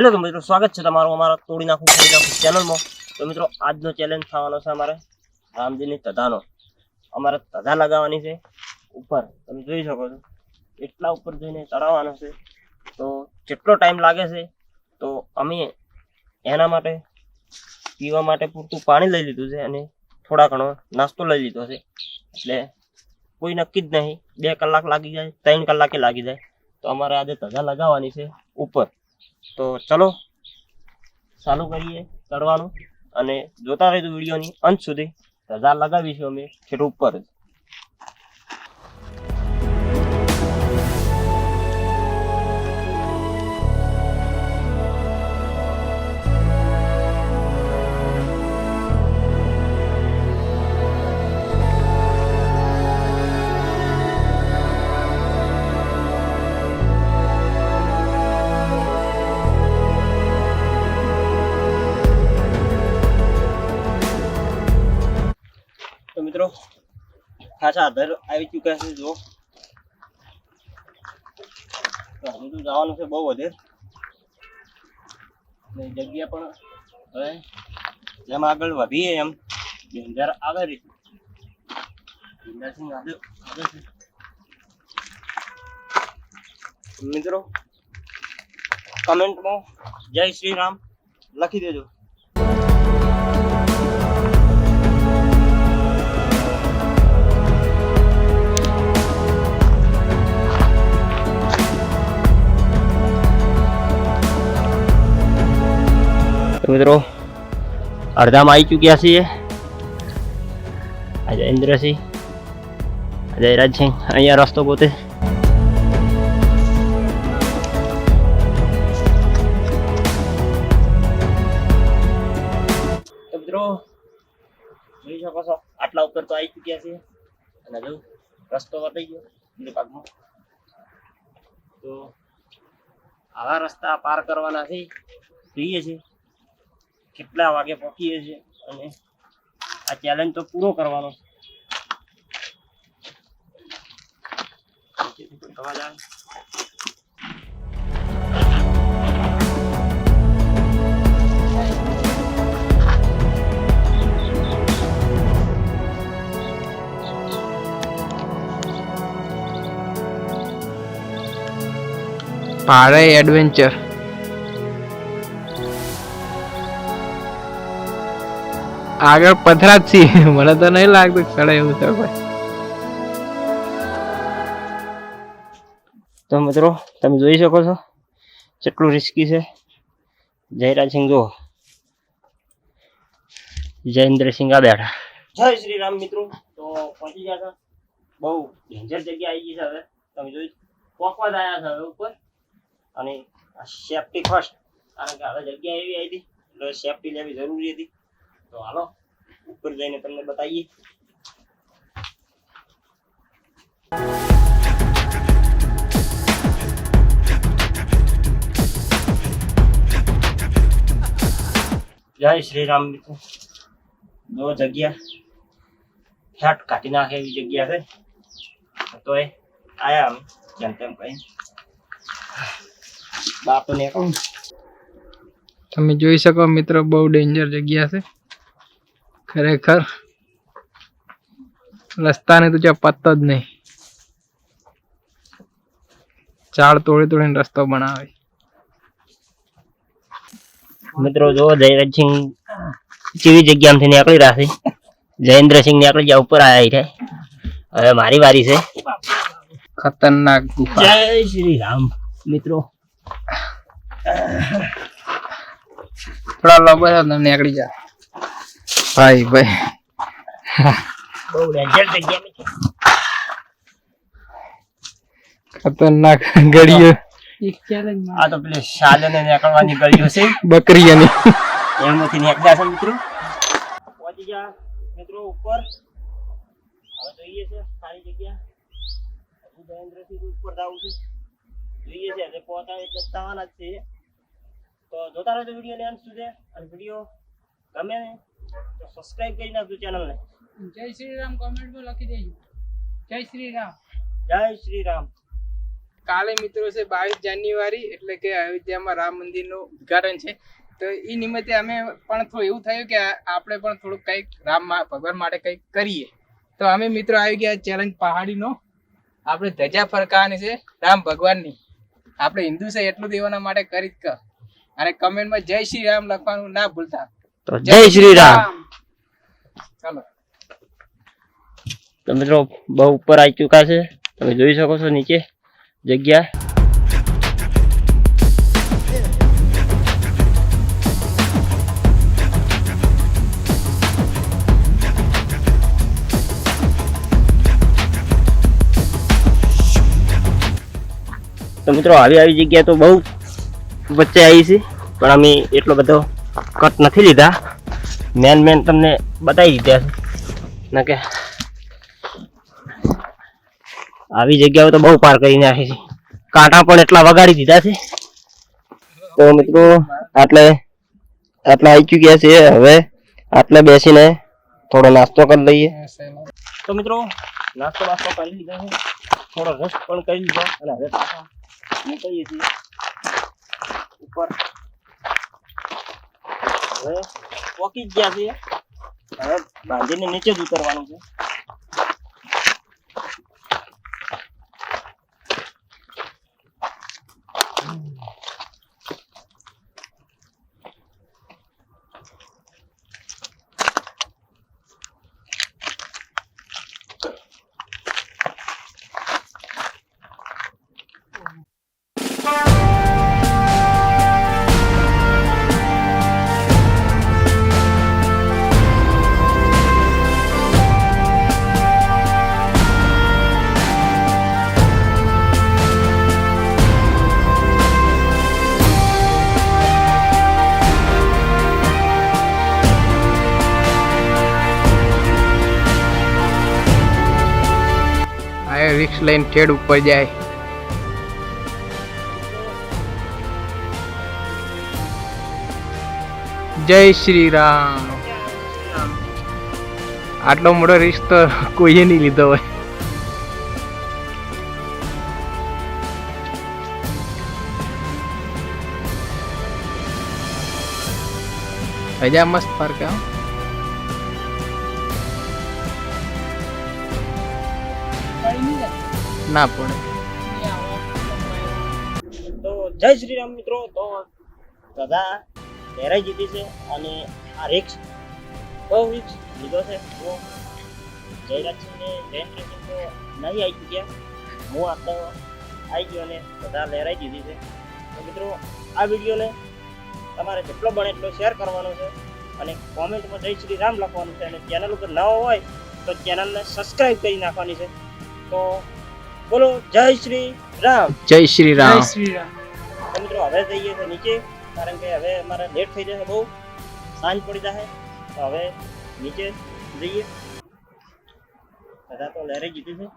Hello तो मित्रों स्वागत है તમારું અમારા તોડી નાખું ખાઈ નાખું ચેનલમાં। તો મિત્રો આજનો ચેલેન્જ થવાનો છે અમારે રામજીની તધાનો। અમારે તધા લગાવવાની છે ઉપર, તમે જોઈ શકો છો એટલા ઉપર જઈને ચડાવવાનો છે। તો જેટલો ટાઈમ લાગે છે તો અમે એના માટે પીવા માટે પૂરતું પાણી લઈ લીધું છે અને થોડા ઘણો નાસ્તો લઈ લીધો છે। એટલે કોઈ નક્કી જ નહીં, 2 કલાક લાગી જાય, 3 કલાકે લાગી જાય। તો અમારે આજે તધા લગાવવાની છે ઉપર। તો ચલો ચાલુ કરીએ ચડવાનું અને જોતા રહેજો વિડીયોની અંત સુધી। ધજા લગાવીશું અમે છેટ ઉપર જ। तो मित्रों खासा आधर આવી ચૂક્યા છે। જો તો હજુ તો જવાનું છે બહુ વધે ને જગ્યા પણ હવે જેમ આગળ વધીએ એમ ડેન્જર આવે છે। ડેન્જર આગળ છે મિત્રો। કમેન્ટમાં જય શ્રી રામ લખી દેજો। મિત્રો અડધામાં આવી ચૂક્યા છીએ। અજય ઇન્દ્રસિંહ, અજય રાજસિંહ અહીંયા રસ્તો ગોતે। તો મિત્રો જોઈ શકો છો આટલા ઉપર તો આવી ચૂક્યા છીએ અને હજુ રસ્તો વટાઈ ગયો બીજા ભાગમાં। તો આવા રસ્તા પાર કરવાના છે, જોઈએ છીએ કેટલા વાગે પહોંચીએ છીએ અને આ ચેલેન્જ તો પૂરો કરવાનો છે। પાળે એડવેન્ચર આગળ પથરા જ છે, મને તો નહીં લાગતું ચડે એવું છે કોઈ। તો મિત્રો તમે જોઈ શકો છો કેટલું રિસ્કી છે। જયરાજસિંહ જો, જયેન્દ્રસિંહ આ બેઠા। જય શ્રી રામ મિત્રો। તો પહોંચી ગયા છે, બહુ ડેન્જર જગ્યા આવી ગઈ છે। હવે તમે જોઈ પહોંચવા જ આવ્યા છે હવે ઉપર અને સેફટી ફર્સ્ટ, કારણ કે હવે જગ્યા એવી આવી હતી એટલે સેફટી લેવી જરૂરી હતી। તો હાલો ઉપર જઈને તમને બતાવીએ। જય શ્રી રામ મિત્રો। જો જગ્યા હેટ કાઢી નાખે એવી જગ્યા છે। તો એ આયા અમે જેમ તેમ કઈ બાપ ને કહું। તમે જોઈ શકો મિત્રો બહુ ડેન્જર જગ્યા છે ખરેખર। રસ્તાને તો જ્યાં પત્તો જ નહીં, ઝાડ તોડી તોડીને રસ્તો બનાવે। મિત્રો જો જયરાજસિંહ કેવી જગ્યામાંથી નીકળી રહ્યા છે। જયેન્દ્રસિંહ નીકળી ગયા ઉપર આવ્યા છે। હવે મારી વારી છે। ખતરનાક ગુફા। જય શ્રી રામ મિત્રો। થોડા લાંબો છે તમે નીકળી જા ભાઈ ભાઈ। બહુ ડેન્જર જગ્યા મિત્રો। ખતરનાક ગળીઓ। આ તો પેલી શાલને નીકળવાની ગળીઓ છે બકરીઓની, એમાંથી નીકળ્યા છે મિત્રો। પહોંચી ગયા મિત્રો ઉપર। હવે જોઈએ છે સારી જગ્યા, હજુ જયેન્દ્રસિંહ ઉપર જવું છે, જોઈએ છે હજુ પહોંચાય એટલે જવાના જ છે। તો જોતા રહેજો વિડીયોને અંત સુધી અને વિડીયો ગમે તો સબસ્ક્રાઇબ કરી નાખજો ચેનલને। જય શ્રી રામ કોમેન્ટમાં લખી દેજો। જય શ્રી રામ। જય શ્રી રામ। કાલે મિત્રો છે 22 જાન્યુઆરી એટલે કે અયોધ્યામાં રામ મંદિરનું ઉદ્ઘાટન છે. તો એ નિમિત્તે અમે પણ થોડું એવું થયું કે આપણે પણ થોડુંક કંઈક ભગવાન માટે કંઈક કરીએ. તો અમે મિત્રો આવી ગયા ચેલેન્જ પહાડીનો. આપણે ધજા ફરકાવાની છે રામ ભગવાનની. આપણે હિન્દુ છે એટલું દેવાના માટે કરી જ કર. અને કમેન્ટમાં જય શ્રી રામ લખવાનું ના ભૂલતા. તો જય શ્રી રામ. ચાલો તો મિત્રો બહુ ઉપર આવી ચુકા છે, તમે જોઈ શકો છો નીચે જગ્યા. તો મિત્રો આવી જગ્યા તો બહુ વચ્ચે આવી છે, પણ અમે એટલો બધો કટ નથી લીધા. મેન તમને બતાવી દીધા છે ને કે આવી જગ્યાઓ તો બહુ પાર કરી નાખી છે. કાંટા પણ એટલા વગાડી દીધા છે. તો મિત્રો આટલા આવી ચૂક્યા છે. હવે આટલે બેસીને થોડો નાસ્તો કરી લઈએ. તો મિત્રો નાસ્તો કરી લીધો છે, થોડો રેસ્ટ પણ કરી લીધો અને હવે પાછા નીકળીએ છીએ ઉપર. હવે પોકી જ ગયા છીએ. હવે બાંધીને નીચે જ ઉતરવાનું છે. રિક્ષ લઈને ઠેડ ઉપર જાય. જય શ્રી રામ. આટલો મોટો રિક્ષ તો કોઈએ નહીં લીધો હોય. હજા મસ્ત ફરક ના પડે. તો જય શ્રી રામ મિત્રો. તો દાદા લહેરાઈ જીતી છે અને આ રિક્ષ બહુ રિક્ષ લીધો છે. તો જયરાજસિંહને જૈન રેસિંગ તો નહીં આવી ચૂક્યા. હું આટલો આવી ગયો અને બધા લહેરાઈ દીધી છે. તો મિત્રો આ વિડીયોને તમારે જેટલો બને એટલો શેર કરવાનો છે અને કોમેન્ટમાં જય શ્રી રામ લખવાનું છે. અને ચેનલ ઉપર નવો હોય તો ચેનલને સબસ્ક્રાઇબ કરી નાખવાની છે. તો બોલો જય શ્રી રામ. જય શ્રી રામ. તો મિત્રો હવે જઈએ તો નીચે, કારણ કે હવે અમારે લેટ થઈ જશે, બહુ સાંજ પડી જશે. તો હવે નીચે જઈએ. બધા તો લહેરાઈ જીતી છે.